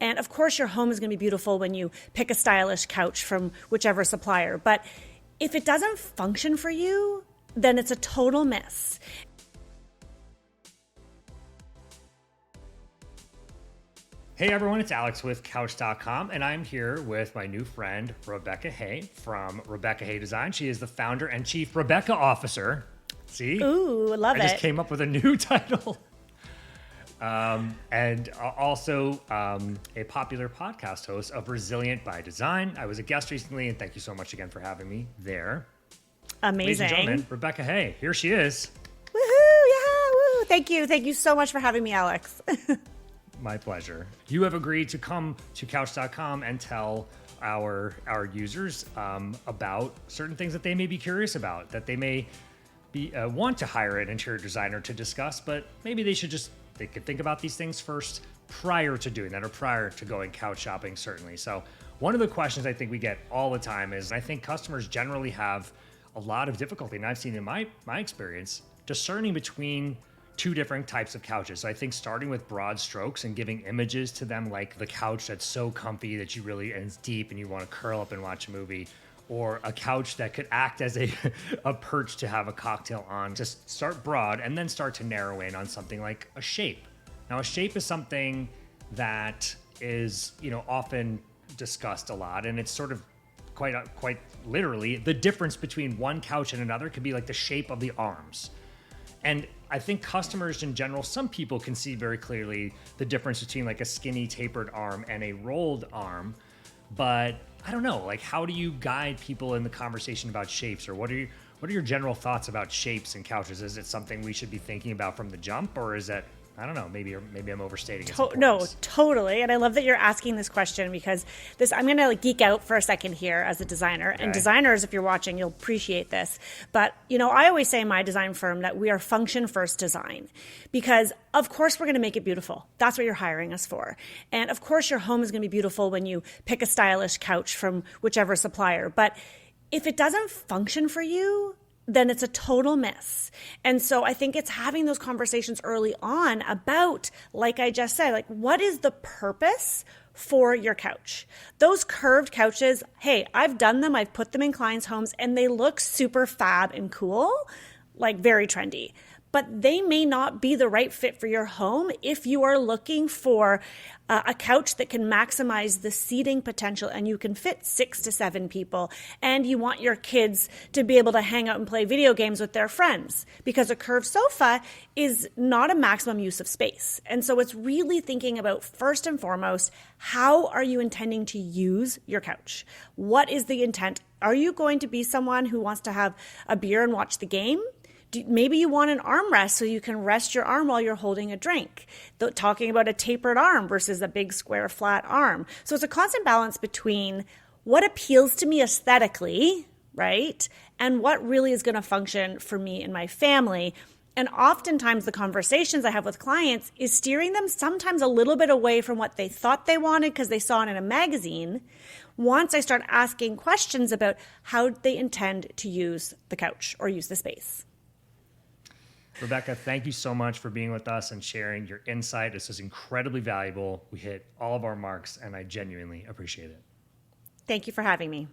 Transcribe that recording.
And of course, your home is going to be beautiful when you pick a stylish couch from whichever supplier. But if it doesn't function for you, then it's a total miss. Hey everyone, it's Alex with Couch.com, and I'm here with my new friend, Rebecca Hay from Rebecca Hay Design. She is the founder and chief Rebecca officer. See? Ooh, love it. I just came up with a new title. And also a popular podcast host of Resilient by Design. I was a guest recently, and thank you so much again for having me there. Amazing. Ladies and gentlemen, Rebecca Hay, here she is. Woohoo, yeah, woo. Thank you. Thank you so much for having me, Alex. My pleasure. You have agreed to come to Couch.com and tell our users about certain things that they may be curious about, that they may be want to hire an interior designer to discuss, but maybe they could think about these things first prior to doing that, or prior to going couch shopping, certainly. So one of the questions I think we get all the time is, I think customers generally have a lot of difficulty, and I've seen in my experience, discerning between two different types of couches. So I think starting with broad strokes and giving images to them, like the couch that's so comfy that you really, and it's deep and you want to curl up and watch a movie, or a couch that could act as a perch to have a cocktail on. Just start broad and then start to narrow in on something like a shape. Now, a shape is something that is, often discussed a lot, and it's sort of quite literally the difference between one couch and another could be like the shape of the arms. And I think customers in general, some people can see very clearly the difference between like a skinny tapered arm and a rolled arm. But I don't know, like, how do you guide people in the conversation about shapes, or what are your general thoughts about shapes and couches? Is it something we should be thinking about from the jump, or is it, I don't know, maybe I'm overstating its importance. No, totally. And I love that you're asking this question, because I'm going to geek out for a second here as a designer. Okay. And designers, if you're watching, you'll appreciate this. But, I always say in my design firm that we are function first design, because of course we're going to make it beautiful. That's what you're hiring us for. And of course your home is going to be beautiful when you pick a stylish couch from whichever supplier. But if it doesn't function for you, then it's a total miss. And so I think it's having those conversations early on about, like I just said, like, what is the purpose for your couch? Those curved couches, hey, I've done them. I've put them in clients' homes and they look super fab and cool, like very trendy. But they may not be the right fit for your home if you are looking for a couch that can maximize the seating potential and you can fit 6 to 7 people, and you want your kids to be able to hang out and play video games with their friends, because a curved sofa is not a maximum use of space. And so it's really thinking about, first and foremost, how are you intending to use your couch? What is the intent? Are you going to be someone who wants to have a beer and watch the game? Maybe you want an armrest so you can rest your arm while you're holding a drink. Talking about a tapered arm versus a big square flat arm. So it's a constant balance between what appeals to me aesthetically, right? And what really is going to function for me and my family. And oftentimes the conversations I have with clients is steering them sometimes a little bit away from what they thought they wanted because they saw it in a magazine, once I start asking questions about how they intend to use the couch or use the space. Rebecca, thank you so much for being with us and sharing your insight. This is incredibly valuable. We hit all of our marks, and I genuinely appreciate it. Thank you for having me.